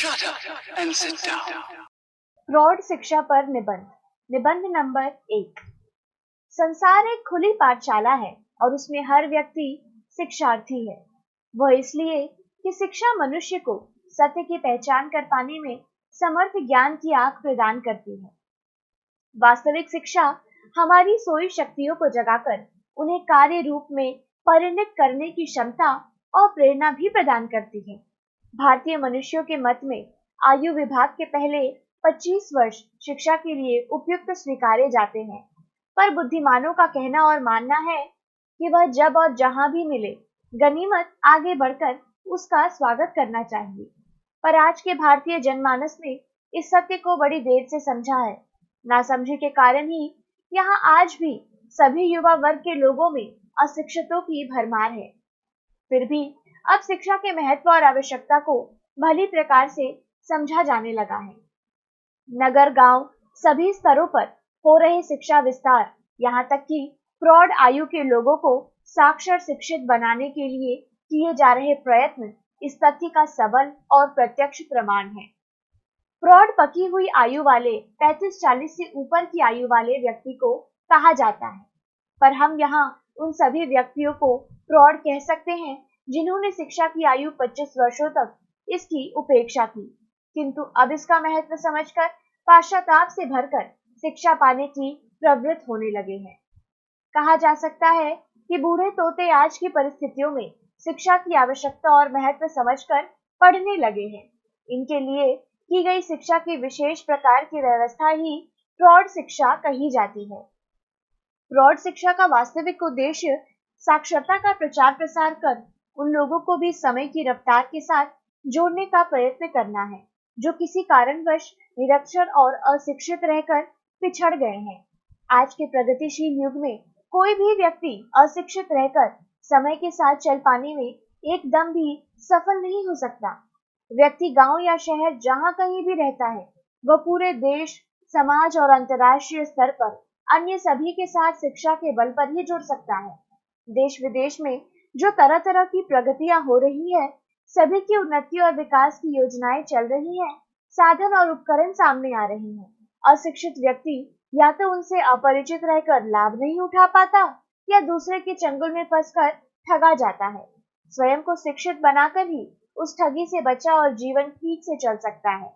Shut up and sit down. प्रौढ़ शिक्षा पर निबंध नंबर 1। संसार एक खुली पाठशाला है और उसमें हर व्यक्ति शिक्षार्थी है। वह इसलिए कि शिक्षा मनुष्य को सत्य की पहचान कर पाने में समर्थ ज्ञान की आंख प्रदान करती है। वास्तविक शिक्षा हमारी सोई शक्तियों को जगाकर उन्हें कार्य रूप में परिणत करने की क्षमता और प्रेरणा भी प्रदान करती है। भारतीय मनुष्यों के मत में आयु विभाग के पहले 25 वर्ष शिक्षा के लिए उपयुक्त स्वीकारे जाते हैं, पर बुद्धिमानों का कहना और मानना है कि वह जब और जहां भी मिले गनीमत आगे बढ़कर उसका स्वागत करना चाहिए। पर आज के भारतीय जनमानस ने इस सत्य को बड़ी देर से समझा है। नासमझी के कारण ही यहाँ आज भी सभी युवा वर्ग के लोगों में अशिक्षितों की भरमार है। फिर भी अब शिक्षा के महत्व और आवश्यकता को भली प्रकार से समझा जाने लगा है। नगर गांव सभी स्तरों पर हो रहे शिक्षा विस्तार, यहाँ तक कि प्रौढ़ आयु के लोगों को साक्षर शिक्षित बनाने के लिए किए जा रहे प्रयत्न इस तथ्य का सबल और प्रत्यक्ष प्रमाण है। प्रौढ़ पकी हुई आयु वाले 35-40 से ऊपर की आयु वाले व्यक्ति को कहा जाता है, पर हम यहाँ उन सभी व्यक्तियों को प्रौढ़ कह सकते हैं जिन्होंने शिक्षा की आयु 25 वर्षों तक इसकी उपेक्षा की, किंतु अब इसका महत्व समझकर पाश्चाताप से भरकर शिक्षा पाने की प्रवृत्त होने लगे हैं। कहा जा सकता है कि बूढ़े तोते आज की परिस्थितियों में शिक्षा की आवश्यकता और महत्व समझकर पढ़ने लगे हैं। इनके लिए की गई शिक्षा की विशेष प्रकार की व्यवस्था ही प्रौढ़ शिक्षा कही जाती है। प्रौढ़ शिक्षा का वास्तविक उद्देश्य साक्षरता का प्रचार प्रसार कर उन लोगों को भी समय की रफ्तार के साथ जोड़ने का प्रयत्न करना है जो किसी कारणवश निरक्षर और अशिक्षित रहकर पिछड़ गए हैं। आज के प्रगतिशील युग में कोई भी व्यक्ति अशिक्षित रहकर समय के साथ चल पाने में एकदम भी सफल नहीं हो सकता। व्यक्ति गांव या शहर जहां कहीं भी रहता है, वह पूरे देश, समाज और अंतर्राष्ट्रीय स्तर पर अन्य सभी के साथ शिक्षा के बल पर ही जुड़ सकता है। देश विदेश में जो तरह तरह की प्रगतियां हो रही है, सभी की उन्नति और विकास की योजनाएं चल रही हैं, साधन और उपकरण सामने आ रहे हैं। अशिक्षित व्यक्ति या तो उनसे अपरिचित रहकर लाभ नहीं उठा पाता या दूसरे के चंगुल में फंसकर ठगा जाता है। स्वयं को शिक्षित बनाकर ही उस ठगी से बचा और जीवन ठीक से चल सकता है।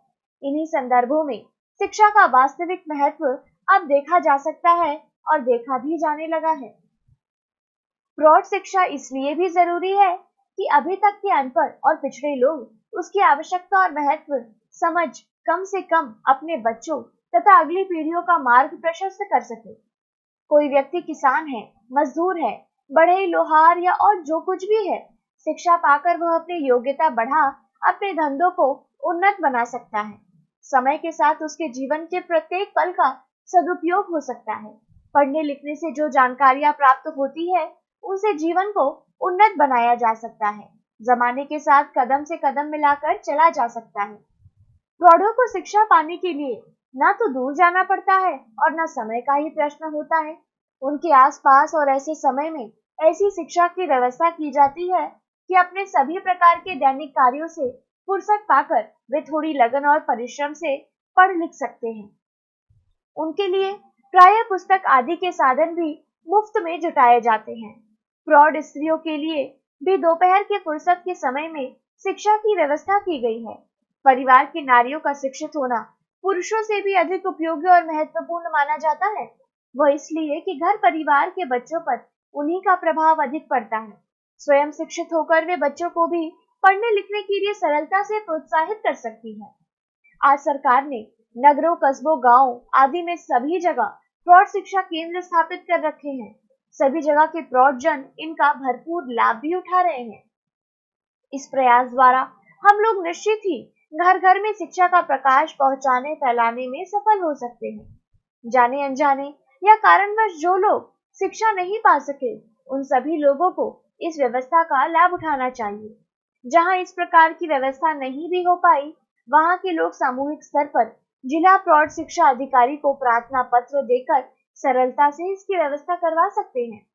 इन्हीं संदर्भों में शिक्षा का वास्तविक महत्व अब देखा जा सकता है और देखा भी जाने लगा है। प्रौढ़ शिक्षा इसलिए भी जरूरी है कि अभी तक के अनपढ़ और पिछड़े लोग उसकी आवश्यकता और महत्व समझ कम से कम अपने बच्चों तथा अगली पीढ़ियों का मार्ग प्रशस्त कर सके। कोई व्यक्ति किसान है, मजदूर है, बढ़ई लोहार या और जो कुछ भी है, शिक्षा पाकर वह अपनी योग्यता बढ़ा अपने धंधों को उन्नत बना सकता है। समय के साथ उसके जीवन के प्रत्येक पल का सदुपयोग हो सकता है। पढ़ने लिखने से जो जानकारियां प्राप्त होती है, उनसे जीवन को उन्नत बनाया जा सकता है। जमाने के साथ कदम से कदम मिलाकर चला जा सकता है। प्रौढ़ों को शिक्षा पाने के लिए ना तो दूर जाना पड़ता है और ना समय का ही प्रश्न होता है। उनके आसपास और ऐसे समय में ऐसी शिक्षा की व्यवस्था की जाती है कि अपने सभी प्रकार के दैनिक कार्यों से फुर्सत पाकर वे थोड़ी लगन और परिश्रम से पढ़ लिख सकते हैं। उनके लिए प्रायः पुस्तक आदि के साधन भी मुफ्त में जुटाए जाते हैं। प्रौढ़ स्त्रियों के लिए भी दोपहर के फुर्सत के समय में शिक्षा की व्यवस्था की गई है। परिवार की नारियों का शिक्षित होना पुरुषों से भी अधिक उपयोगी और महत्वपूर्ण माना जाता है। वह इसलिए कि घर परिवार के बच्चों पर उन्हीं का प्रभाव अधिक पड़ता है। स्वयं शिक्षित होकर वे बच्चों को भी पढ़ने लिखने के लिए सरलता से प्रोत्साहित कर सकती है। आज सरकार ने नगरों, कस्बों, गांव आदि में सभी जगह प्रौढ़ शिक्षा केंद्र स्थापित कर रखे हैं। सभी जगह के प्रौढ़ जन इनका भरपूर लाभ भी उठा रहे हैं। इस प्रयास द्वारा हम लोग निश्चित ही घर घर में शिक्षा का प्रकाश पहुंचाने फैलाने में सफल हो सकते हैं। जाने अनजाने या कारणवश जो लोग शिक्षा नहीं पा सके, उन सभी लोगों को इस व्यवस्था का लाभ उठाना चाहिए। जहां इस प्रकार की व्यवस्था नहीं भी हो पाई, वहां के लोग सामूहिक स्तर पर जिला प्रौढ़ शिक्षा अधिकारी को प्रार्थना पत्र देकर सरलता से इसकी व्यवस्था करवा सकते हैं।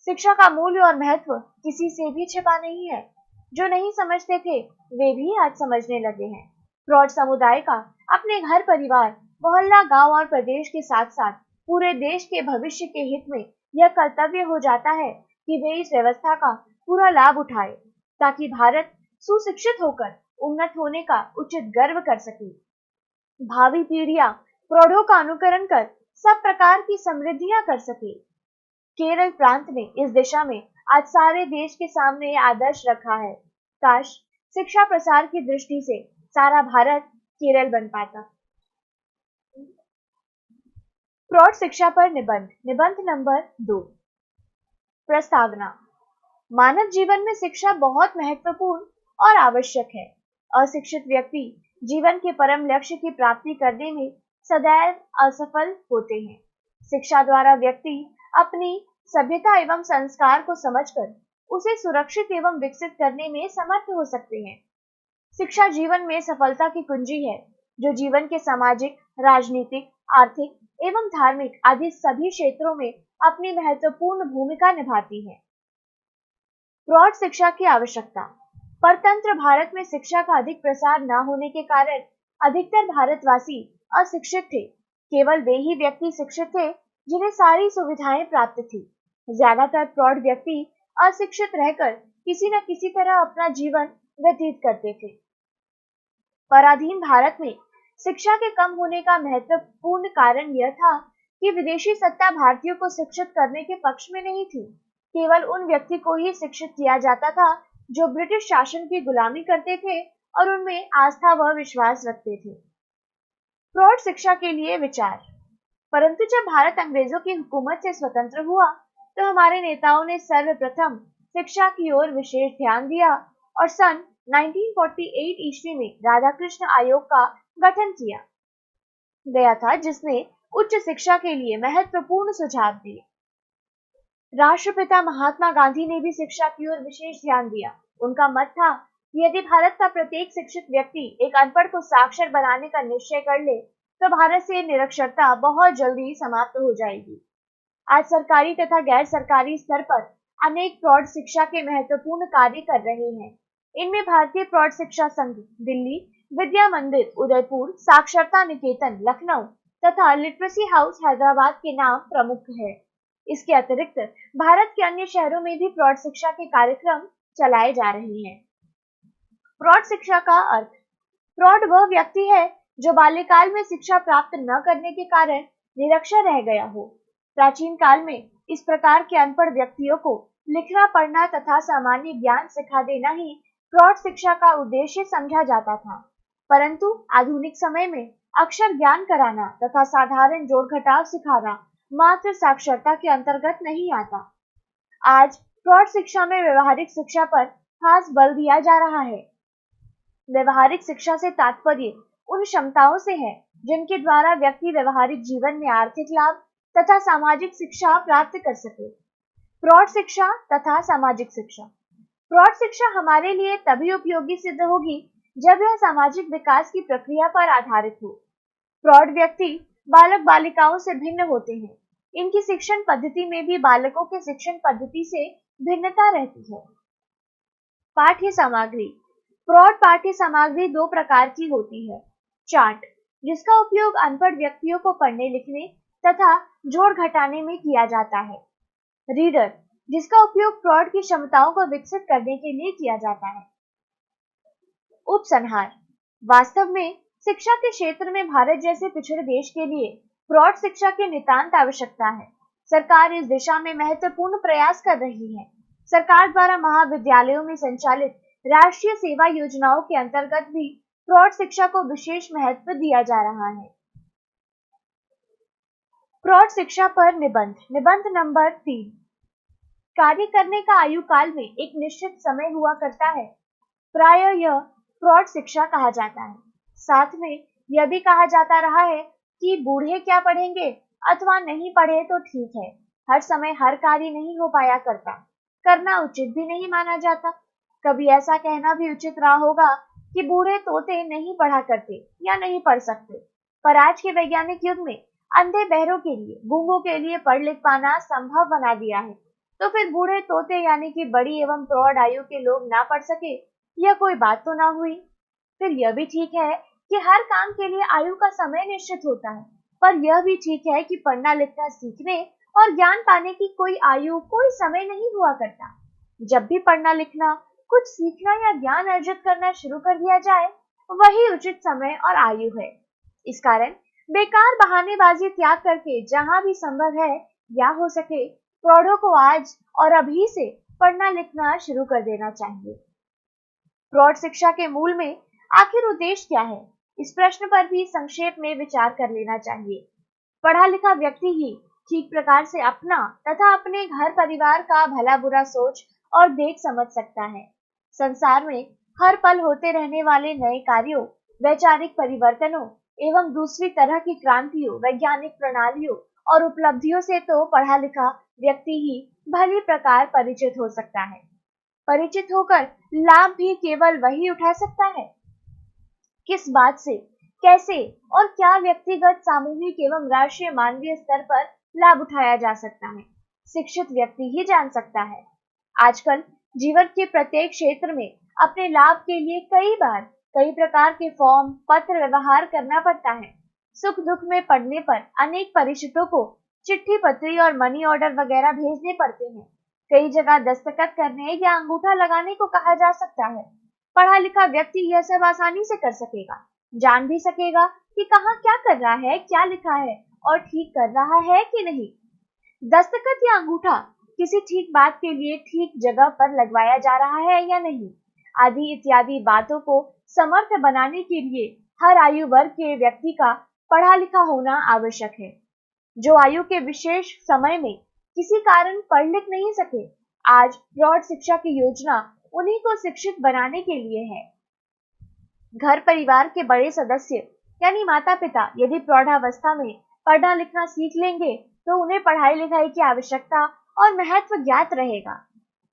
शिक्षा का मूल्य और महत्व किसी से भी छिपा नहीं है। जो नहीं समझते थे, वे भी आज समझने लगे हैं। प्रौढ़ समुदाय का अपने घर परिवार, मोहल्ला, गांव और प्रदेश के साथ साथ पूरे देश के भविष्य के हित में यह कर्तव्य हो जाता है कि वे इस व्यवस्था का पूरा लाभ उठाए ताकि भारत सुशिक्षित होकर उन्नत होने का उचित गर्व कर सके। भावी पीढ़ियां प्रौढ़ों का अनुकरण कर सब प्रकार की समृद्धियां कर सके। केरल प्रांत ने इस दिशा में आज सारे देश के सामने आदर्श रखा है। काश शिक्षा प्रसार की दृष्टि से सारा भारत केरल बन पाता। प्रौढ़ शिक्षा पर निबंध नंबर 2। प्रस्तावना। मानव जीवन में शिक्षा बहुत महत्वपूर्ण और आवश्यक है। अशिक्षित व्यक्ति जीवन के परम लक्ष्य की प्राप्ति करने में सदैव असफल होते हैं। शिक्षा द्वारा व्यक्ति अपनी सभ्यता एवं संस्कार को समझकर उसे सुरक्षित एवं विकसित करने में समर्थ हो सकते हैं। शिक्षा जीवन में सफलता की कुंजी है, जो जीवन के सामाजिक, राजनीतिक, आर्थिक एवं धार्मिक आदि सभी क्षेत्रों में अपनी महत्वपूर्ण भूमिका निभाती है। प्रौढ़ शिक्षा की आवश्यकता। परतंत्र भारत में शिक्षा का अधिक प्रसार न होने के कारण अधिकतर भारतवासी अशिक्षित थे। केवल वे ही व्यक्ति शिक्षित थे जिन्हें सारी सुविधाएं प्राप्त थी। ज्यादातर प्रौढ़ व्यक्ति अशिक्षित रहकर किसी न किसी तरह अपना जीवन व्यतीत करते थे। पराधीन भारत में शिक्षा के कम होने का महत्वपूर्ण कारण यह था कि विदेशी सत्ता भारतीयों को शिक्षित करने के पक्ष में नहीं थी। केवल उन व्यक्ति को ही शिक्षित किया जाता था जो ब्रिटिश शासन की गुलामी करते थे और उनमें आस्था व विश्वास रखते थे। प्रौढ़ शिक्षा के लिए विचार। परंतु जब भारत अंग्रेजों की हुकूमत से स्वतंत्र हुआ तो हमारे नेताओं ने सर्वप्रथम शिक्षा की ओर विशेष ध्यान दिया और सन 1948 ईस्वी में राधाकृष्ण आयोग का गठन किया गया था, जिसने उच्च शिक्षा के लिए महत्वपूर्ण सुझाव दिए। राष्ट्रपिता महात्मा गांधी ने भी शिक्षा की ओर विशेष ध्यान दिया। उनका मत था कि यदि भारत का प्रत्येक शिक्षित व्यक्ति एक अनपढ़ को साक्षर बनाने का निश्चय कर ले तो भारत से निरक्षरता बहुत जल्दी समाप्त हो जाएगी। आज सरकारी तथा गैर सरकारी स्तर पर अनेक प्रौढ़ शिक्षा के महत्वपूर्ण कार्य कर रहे हैं। इनमें भारतीय प्रौढ़ शिक्षा संघ दिल्ली, विद्या मंदिर उदयपुर, साक्षरता निकेतन लखनऊ तथा लिटरेसी हाउस हैदराबाद के नाम प्रमुख है। इसके अतिरिक्त भारत के अन्य शहरों में भी प्रौढ़ शिक्षा के कार्यक्रम चलाए जा रहे हैं। प्रौढ़ शिक्षा का अर्थ। प्रौढ़ वह व्यक्ति है जो बाल्यकाल में शिक्षा प्राप्त न करने के कारण निरक्षर रह गया हो। प्राचीन काल में इस प्रकार के अनपढ़ व्यक्तियों को लिखना पढ़ना तथा सामान्य ज्ञान सिखा देना ही प्रौढ़ शिक्षा का उद्देश्य समझा जाता था। परंतु आधुनिक समय में अक्षर ज्ञान कराना तथा साधारण जोड़ घटाव सिखाना मात्र साक्षरता के अंतर्गत नहीं आता। आज प्रौढ़ शिक्षा में व्यवहारिक शिक्षा पर खास बल दिया जा रहा है। व्यवहारिक शिक्षा से तात्पर्य उन क्षमताओं से है जिनके द्वारा व्यक्ति व्यवहारिक जीवन में आर्थिक लाभ तथा सामाजिक शिक्षा प्राप्त कर सके। प्रौढ़ शिक्षा तथा सामाजिक शिक्षा। प्रौढ़ शिक्षा हमारे लिए तभी उपयोगी सिद्ध होगी जब यह सामाजिक विकास की प्रक्रिया पर आधारित हो। प्रौढ़ व्यक्ति बालक बालिकाओं से भिन्न होते हैं। इनकी शिक्षण पद्धति में भी बालकों के शिक्षण पद्धति से भिन्नता रहती है। पाठ्य सामग्री। प्रौढ़ पाठ्य सामग्री दो प्रकार की होती है। चार्ट, जिसका उपयोग अनपढ़ व्यक्तियों को पढ़ने लिखने तथा जोड़ घटाने में किया जाता है। रीडर, जिसका उपयोग प्रौढ़ की क्षमताओं को विकसित करने के लिए किया जाता है। उपसंहार। वास्तव में शिक्षा के क्षेत्र में भारत जैसे पिछड़े देश के लिए प्रौढ़ शिक्षा की नितांत आवश्यकता है। सरकार इस दिशा में महत्वपूर्ण प्रयास कर रही है। सरकार द्वारा महाविद्यालयों में संचालित राष्ट्रीय सेवा योजनाओं के अंतर्गत भी प्रौढ़ शिक्षा को विशेष महत्व दिया जा रहा है। प्रौढ़ शिक्षा पर निबंध नंबर 3। कार्य करने का आयु काल में एक निश्चित समय हुआ करता है। प्रायः यह प्रौढ़ शिक्षा कहा जाता है। साथ में यह भी कहा जाता रहा है कि बूढ़े क्या पढ़ेंगे अथवा नहीं पढ़े तो ठीक है। हर समय हर कार्य नहीं हो पाया करता, करना उचित भी नहीं माना जाता। कभी ऐसा कहना भी उचित रहा होगा कि बूढ़े तोते नहीं पढ़ा करते या नहीं पढ़ सकते, पर आज के वैज्ञानिक युग में अंधे बहरों के लिए, गूंगों के लिए पढ़ लिख पाना संभव बना दिया है। तो फिर बूढ़े तोते यानी कि बड़ी एवं प्रौढ़ आयु के लोग ना पढ़ सके, यह कोई बात तो ना हुई। फिर यह भी ठीक है कि हर काम के लिए आयु का समय निश्चित होता है, पर यह भी ठीक है कि पढ़ना लिखना सीखने और ज्ञान पाने की कोई आयु कोई समय नहीं हुआ करता। जब भी पढ़ना लिखना, कुछ सीखना या ज्ञान अर्जित करना शुरू कर दिया जाए, वही उचित समय और आयु है। इस कारण बेकार बहानेबाजी त्याग करके जहां भी संभव है या हो सके प्रौढ़ों को आज और अभी से पढ़ना लिखना शुरू कर देना चाहिए। प्रौढ़ शिक्षा के मूल में आखिर उद्देश्य क्या है, इस प्रश्न पर भी संक्षेप में विचार कर लेना चाहिए। पढ़ा लिखा व्यक्ति ही ठीक प्रकार से अपना तथा अपने घर परिवार का भला बुरा सोच और देख समझ सकता है। संसार में हर पल होते रहने वाले नए कार्यों, वैचारिक परिवर्तनों एवं दूसरी तरह की क्रांतियों, वैज्ञानिक प्रणालियों और उपलब्धियों से तो पढ़ा लिखा व्यक्ति ही भली प्रकार परिचित हो सकता है। परिचित होकर लाभ भी केवल वही उठा सकता है। किस बात से, कैसे और क्या व्यक्तिगत, सामूहिक एवं राष्ट्रीय मानवीय स्तर पर लाभ उठाया जा सकता है, शिक्षित व्यक्ति ही जान सकता है। आजकल जीवन के प्रत्येक क्षेत्र में अपने लाभ के लिए कई बार कई प्रकार के फॉर्म, पत्र व्यवहार करना पड़ता है। सुख दुख में पड़ने पर अनेक परिचितों को चिट्ठी पत्री और मनी ऑर्डर वगैरह भेजने पड़ते हैं। कई जगह दस्तखत करने या अंगूठा लगाने को कहा जा सकता है। पढ़ा लिखा व्यक्ति यह सब आसानी से कर सकेगा, जान भी सकेगा कि कहाँ क्या कर रहा है, क्या लिखा है और ठीक कर रहा है कि नहीं। दस्तखत या अंगूठा किसी ठीक बात के लिए ठीक जगह पर लगवाया जा रहा है या नहीं, आदि इत्यादि बातों को समर्थ बनाने के लिए हर आयु वर्ग के व्यक्ति का पढ़ा लिखा होना आवश्यक है। जो आयु के विशेष समय में किसी कारण पढ़ लिख नहीं सके, आज प्रौढ़ शिक्षा की योजना उन्हीं को शिक्षित बनाने के लिए है। घर परिवार के बड़े सदस्य यानी माता पिता यदि प्रौढ़ावस्था में पढ़ना लिखना सीख लेंगे तो उन्हें पढ़ाई लिखाई की आवश्यकता और महत्व ज्ञात रहेगा।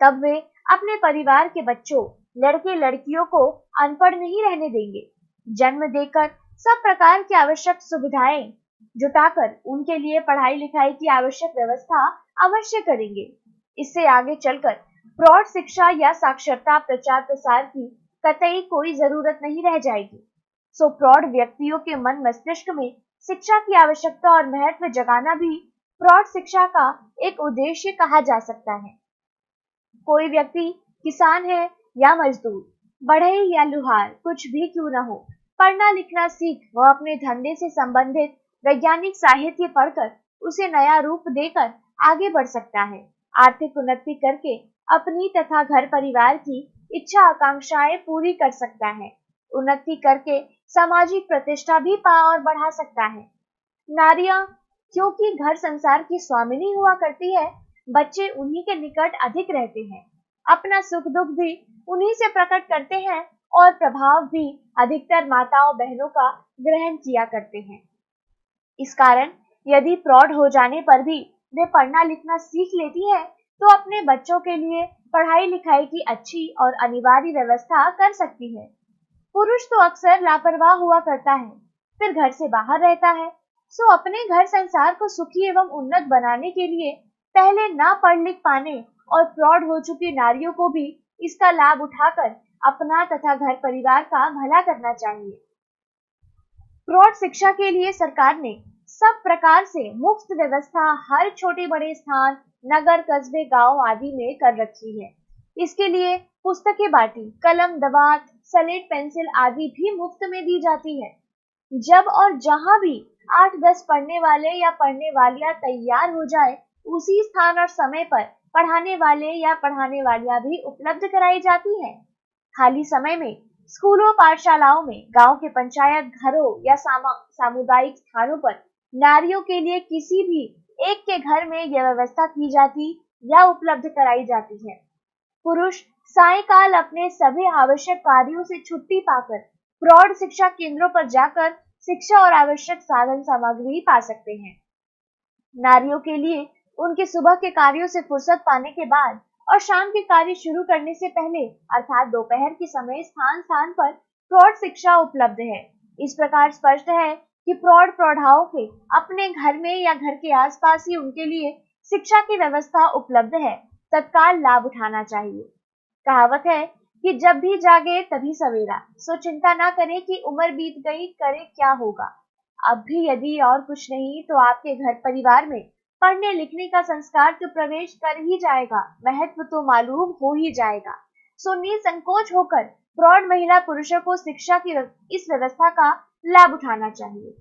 तब वे अपने परिवार के बच्चों, लड़के लड़कियों को अनपढ़ नहीं रहने देंगे। जन्म देकर सब प्रकार की आवश्यक सुविधाएं जुटाकर उनके लिए पढ़ाई लिखाई की आवश्यक व्यवस्था अवश्य करेंगे। इससे आगे चलकर प्रौढ़ शिक्षा या साक्षरता प्रचार प्रसार की कतई कोई जरूरत नहीं रह जाएगी। सो प्रौढ़ व्यक्तियों के मन मस्तिष्क में शिक्षा की आवश्यकता और महत्व जगाना भी प्रौढ़ शिक्षा का एक उद्देश्य कहा जा सकता है। कोई व्यक्ति किसान है या मजदूर, बढ़ई या लुहार, कुछ भी क्यों न हो, पढ़ना लिखना सीख वह अपने धंधे से संबंधित वैज्ञानिक साहित्य पढ़कर उसे नया रूप देकर आगे बढ़ सकता है। आर्थिक उन्नति करके अपनी तथा घर परिवार की इच्छा आकांक्षाएं पूरी कर सकता है। उन्नति करके सामाजिक प्रतिष्ठा भी पा और बढ़ा सकता है। नारियां क्योंकि घर संसार की स्वामिनी हुआ करती है, बच्चे उन्हीं के निकट अधिक रहते हैं, अपना सुख दुख भी उन्हीं से प्रकट करते हैं और प्रभाव भी अधिकतर माताओं बहनों का ग्रहण किया करते हैं। इस कारण यदि प्रौढ़ हो जाने पर भी वे पढ़ना लिखना सीख लेती है तो अपने बच्चों के लिए पढ़ाई लिखाई की अच्छी और अनिवार्य व्यवस्था कर सकती है। पुरुष तो अक्सर लापरवाह हुआ करता है, फिर घर से बाहर रहता है। सो अपने घर संसार को सुखी एवं उन्नत बनाने के लिए पहले ना पढ़ लिख पाने और प्रौढ़ हो चुकी नारियों को भी इसका लाभ उठाकर अपना तथा घर परिवार का भला करना चाहिए। प्रौढ़ शिक्षा के लिए सरकार ने सब प्रकार से मुफ्त व्यवस्था हर छोटे बड़े स्थान, नगर, कस्बे, गांव आदि में कर रखी है। इसके लिए पुस्तकें बांटी, कलम, दवात, सलेट, पेंसिल आदि भी मुफ्त में दी जाती है। जब और जहां भी 8-10 पढ़ने वाले या पढ़ने वालियां तैयार हो जाए, उसी स्थान और समय पर पढ़ाने वाले या पढ़ाने वालियां भी उपलब्ध कराई जाती हैं। खाली समय में स्कूलों, पाठशालाओं में, गांव के पंचायत घरों या सामुदायिक स्थानों पर नारियों के लिए किसी भी एक के घर में यह व्यवस्था की जाती या उपलब्ध कराई जाती है। पुरुष सायंकाल अपने सभी आवश्यक कार्यों से छुट्टी पाकर प्रौढ़ शिक्षा केंद्रों पर जाकर शिक्षा और आवश्यक साधन सामग्री पा सकते हैं। नारियों के लिए उनके सुबह के कार्यों से फुर्सत पाने के बाद और शाम के कार्य शुरू करने से पहले अर्थात दोपहर के समय स्थान स्थान पर प्रौढ़ शिक्षा उपलब्ध है। इस प्रकार स्पष्ट है कि प्रौढ़ प्रौढ़ाओं के अपने घर में या घर के आसपास ही उनके लिए शिक्षा की व्यवस्था उपलब्ध है, तत्काल लाभ उठाना चाहिए। कहावत है कि जब भी जागे तभी सवेरा, सो चिंता ना करें कि उम्र बीत गई, करे क्या होगा। अब भी यदि और कुछ नहीं तो आपके घर परिवार में पढ़ने लिखने का संस्कार तो प्रवेश कर ही जाएगा, महत्व तो मालूम हो ही जाएगा। सो निसंकोच होकर प्रौढ़ महिला पुरुषों को शिक्षा की इस व्यवस्था का लाभ उठाना चाहिए।